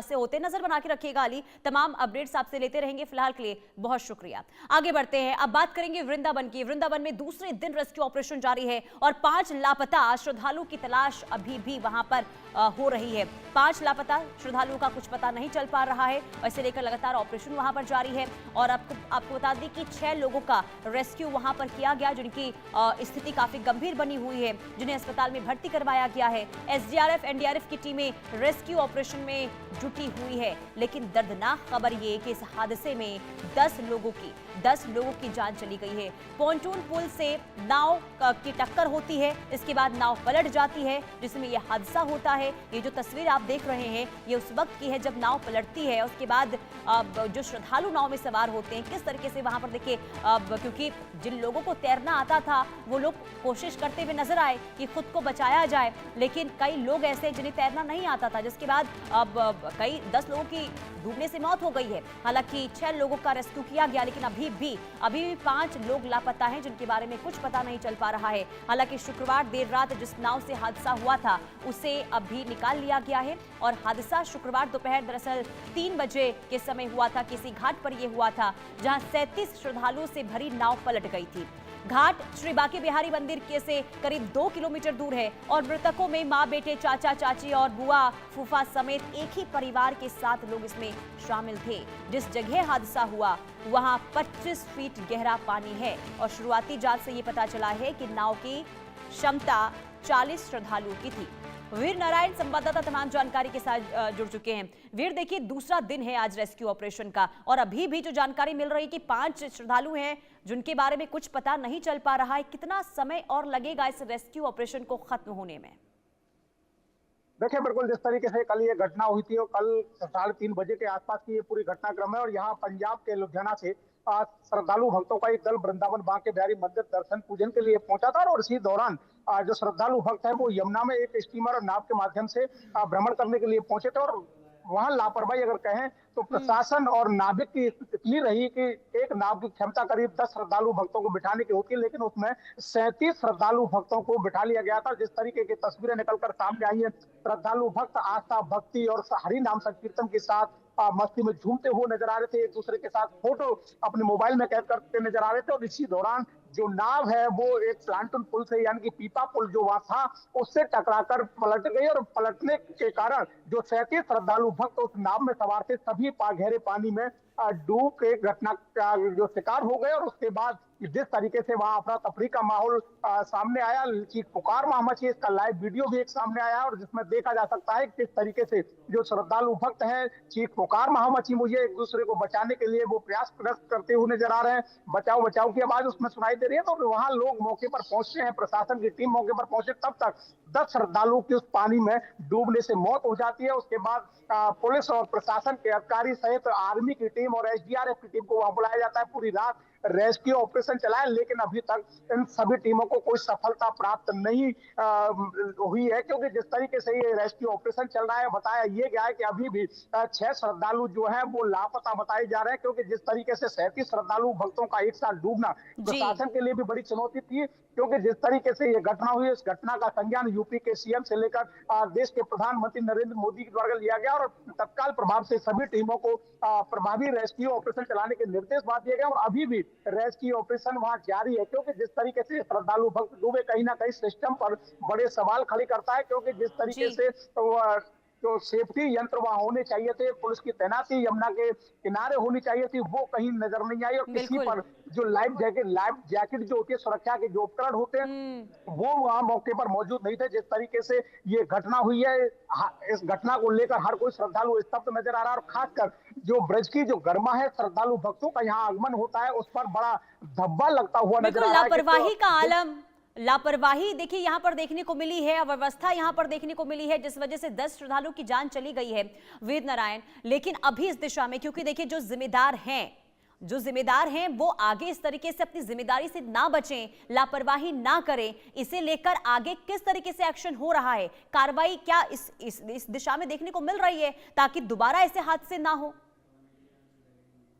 से होते नजर बना के रखिएगा अली। तमाम अपडेट्स आपसे लेते रहेंगे। फिलहाल के लिए बहुत शुक्रिया। आगे बढ़ते हैं, अब बात करेंगे वृंदावन की। वृंदावन में दूसरे दिन रेस्क्यू ऑपरेशन जारी है और 5 लापता श्रद्धालुओं की तलाश अभी भी वहां पर हो रही है। 5 लापता श्रद्धालुओं का कुछ पता नहीं चल पा रहा है और इसे लेकर लगातार ऑपरेशन वहां पर जारी है। और आपको बता दें कि 6 लोगों का रेस्क्यू वहां पर किया गया, जिनकी स्थिति काफी गंभीर बनी हुई है, जिन्हें अस्पताल में भर्ती करवाया गया है। एसडीआरएफ एनडीआरएफ की टीमें रेस्क्यू ऑपरेशन में जुटी हुई है। लेकिन दर्दनाक खबर ये कि इस हादसे में 10 लोगों की जान चली गई है। पॉन्टून पुल से नाव की टक्कर होती है, इसके बाद नाव पलट जाती है, जिसमें यह हादसा होता है। ये जो तस्वीर आप देख रहे हैं ये उस वक्त की है जब नाव पलटती है। उसके बाद जो श्रद्धालु नाव में सवार होते हैं किस तरीके से वहां पर देखिए, क्योंकि जिन लोगों को तैरना आता था वो लोग कोशिश करते हुए नजर आए कि खुद को बचाया जाए, लेकिन कई लोग ऐसे जिन्हें तैरना नहीं आता था, जिसके बाद कई 10 लोगों की डूबने से मौत हो गई है। हालांकि 6 लोगों का रेस्क्यू किया गया, लेकिन अभी भी 5 लोग लापता हैं, जिनके बारे में कुछ पता नहीं चल पा रहा है। हालांकि शुक्रवार देर रात जिस नाव से हादसा हुआ था उसे अभी निकाल लिया गया है और हादसा शुक्रवार दोपहर दरअसल 3 बजे के समय हुआ था। किसी घाट पर यह हुआ था जहां 37 श्रद्धालुओं से भरी नाव पलट गई थी। घाट श्री बांके बिहारी मंदिर के से करीब 2 किलोमीटर दूर है और मृतकों में मां, बेटे, चाचा, चाची और बुआ, फूफा समेत एक ही परिवार के 7 लोग इसमें शामिल थे। जिस जगह हादसा हुआ वहां 25 फीट गहरा पानी है और शुरुआती जांच से ये पता चला है कि नाव की क्षमता 40 श्रद्धालुओं की थी। वीर नारायण संवाददाता तमाम जानकारी के साथ जुड़ चुके हैं। वीर, देखिए दूसरा दिन है आज रेस्क्यू ऑपरेशन का और अभी भी जो जानकारी मिल रही है कि 5 श्रद्धालु हैं जिनके बारे में कुछ पता नहीं चल पा रहा है। कितना समय और लगेगा इस रेस्क्यू ऑपरेशन को खत्म होने में? देखिए, बिल्कुल जिस तरीके से कल ये घटना हुई थी और कल 3:30 बजे के आसपास की ये पूरी घटनाक्रम है और यहाँ पंजाब के लुधियाना से श्रद्धालु भक्तों का एक दल वृंदावन बांके बिहारी मंदिर दर्शन पूजन के लिए पहुंचा था और इसी दौरान जो श्रद्धालु भक्त है वो यमुना में एक स्टीमर और नाव के माध्यम से भ्रमण करने के लिए पहुंचे थे और वहां लापरवाही अगर कहें तो प्रशासन और नाविक की इतनी रही कि एक नाव की क्षमता करीब 10 श्रद्धालु भक्तों को बिठाने की होती है, लेकिन उसमें 37 श्रद्धालु भक्तों को बिठा लिया गया था। जिस तरीके की तस्वीरें निकलकर सामने आई है, श्रद्धालु भक्त आस्था, भक्ति और हरि नाम संकीर्तन के साथ मस्ती में झूमते हुए नजर आ रहे थे, एक दूसरे के साथ फोटो अपने मोबाइल में कैद करते नजर आ रहे थे। और इसी दौरान जो नाव है वो एक प्लांटून पुल से यानी कि पीपा पुल जो वहां था उससे टकराकर पलट गई और पलटने के कारण जो 37 श्रद्धालु भक्त उस नाव में सवार थे सभी गहरे पानी में डूब के घटना का जो शिकार हो गए। और उसके बाद जिस तरीके से वहां अफरा तफरी का माहौल सामने आया, चीख पुकार वहां मची, इसका लाइव वीडियो भी एक सामने आया और जिसमें देखा जा सकता है किस तरीके से जो श्रद्धालु भक्त हैं चीख पुकार वहां मची, मुझे एक दूसरे को बचाने के लिए वो प्रयास करते हुए नजर आ रहे हैं। बचाओ बचाओ की आवाज उसमें सुनाई दे रही है। तो वहां लोग मौके पर पहुंचते हैं, प्रशासन की टीम मौके पर पहुंचे, तब तक 10 श्रद्धालुओं की उस पानी में डूबने से मौत हो जाती है। उसके बाद पुलिस और प्रशासन के अधिकारी सहित आर्मी की टीम और एसडीआरएफ की टीम को वहां बुलाया जाता है। पूरी रात रेस्क्यू ऑपरेशन चलाया, लेकिन अभी तक इन सभी टीमों को कोई सफलता प्राप्त नहीं हुई है, क्योंकि जिस तरीके से ये रेस्क्यू ऑपरेशन चल रहा है बताया ये गया है कि अभी भी 6 श्रद्धालु जो हैं वो लापता बताए जा रहे हैं, क्योंकि जिस तरीके से 37 श्रद्धालु भक्तों का एक साथ डूबना प्रशासन के लिए भी बड़ी चुनौती थी, क्योंकि जिस तरीके से ये घटना हुई इस घटना का संज्ञान यूपी के सीएम से लेकर देश के प्रधानमंत्री नरेंद्र मोदी के द्वारा लिया गया और तत्काल प्रभाव से सभी टीमों को प्रभावी रेस्क्यू ऑपरेशन चलाने के निर्देश दिए गए और अभी भी रेस्क्यू ऑपरेशन वहां जारी है। क्योंकि जिस तरीके से श्रद्धालु भक्त डूबे कहीं ना कहीं सिस्टम पर बड़े सवाल खड़े करता है, क्योंकि जिस तरीके से जो सेफ्टी यंत्र वहां होने चाहिए थे, पुलिस की तैनाती यमुना के किनारे होनी चाहिए थी, वो कहीं नजर नहीं आई और किसी पर जो लाइफ जैकेट जो होती है, सुरक्षा के जो उपकरण होते हैं वो वहां मौके पर मौजूद नहीं थे। जिस तरीके से ये घटना हुई है, इस घटना को लेकर हर कोई श्रद्धालु स्तब्ध नजर आ रहा है और खासकर जो ब्रज की जो गर्मा है श्रद्धालु भक्तों का यहाँ आगमन होता है उस पर बड़ा धब्बा लगता हुआ नजर आ रहा है। लापरवाही का आलम, लापरवाही देखिए यहाँ पर देखने को मिली है, अव्यवस्था यहाँ पर देखने को मिली है, जिस वजह से 10 श्रद्धालुओं की जान चली गई है वीर नारायण। लेकिन अभी इस दिशा में, क्योंकि देखिए जो जिम्मेदार हैं वो आगे इस तरीके से अपनी जिम्मेदारी से ना बचें, लापरवाही ना करें, इसे लेकर आगे किस तरीके से एक्शन हो रहा है, कार्रवाई क्या इस दिशा में देखने को मिल रही है ताकि दोबारा ऐसे हादसे ना हो?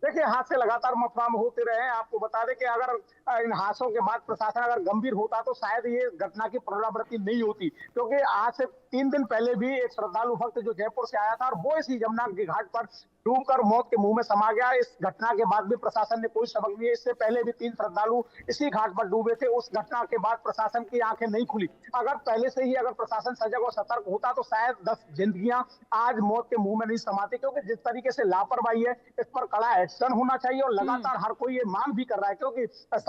देखिए, हादसे लगातार मथुरा में होते रहे हैं। आपको बता दें कि अगर इन हादसों के बाद प्रशासन अगर गंभीर होता तो शायद ये घटना की पुनरावृत्ति नहीं होती, क्योंकि आज से 3 दिन पहले भी एक श्रद्धालु भक्त जो जयपुर से आया था और वो इसी यमुना के घाट पर डूबकर मौत के मुंह में समा गया। इस घटना के बाद भी प्रशासन ने कोई सबक नहीं। इससे पहले भी 3 श्रद्धालु इसी घाट पर डूबे थे। उस घटना के बाद प्रशासन की आंखें नहीं खुली। अगर पहले से ही अगर प्रशासन सजग और सतर्क होता तो शायद 10 जिंदगियां आज मौत के मुंह में नहीं समाती, क्योंकि जिस तरीके से लापरवाही है इस पर कड़ा एक्शन होना चाहिए। और लगातार हर कोई ये मांग भी कर रहा है, क्योंकि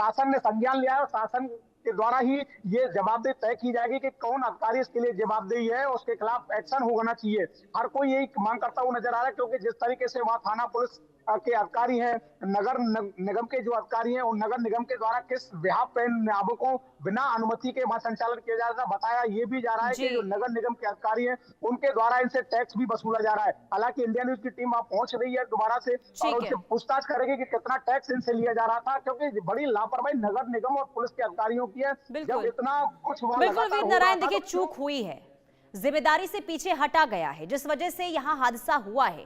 शासन ने संज्ञान लिया है और शासन के द्वारा ही ये जवाबदेही तय की जाएगी कि कौन अधिकारी इसके लिए जवाबदेही है, उसके खिलाफ एक्शन होना चाहिए। हर कोई यही मांग करता हुआ नजर आ रहा है, क्योंकि जिस तरीके से वहां थाना पुलिस के अधिकारी हैं, नगर निगम के जो अधिकारी हैं, और नगर निगम के द्वारा किस व्याप पे नावों को बिना अनुमति के वहां संचालन किया जा रहा है, बताया ये भी जा रहा है कि जो नगर निगम के अधिकारी हैं उनके द्वारा इनसे टैक्स भी वसूला जा रहा है। हालांकि इंडिया न्यूज की टीम वहां पहुंच रही है दोबारा से और उनसे पूछताछ करेगी कि कितना टैक्स इनसे लिया जा रहा था, क्योंकि बड़ी लापरवाही नगर निगम और पुलिस के अधिकारियों की है। जब इतना कुछ बिल्कुल वीर नारायण, देखिए चूक हुई है, जिम्मेदारी से पीछे हटा गया है, जिस वजह से यहाँ हादसा हुआ है।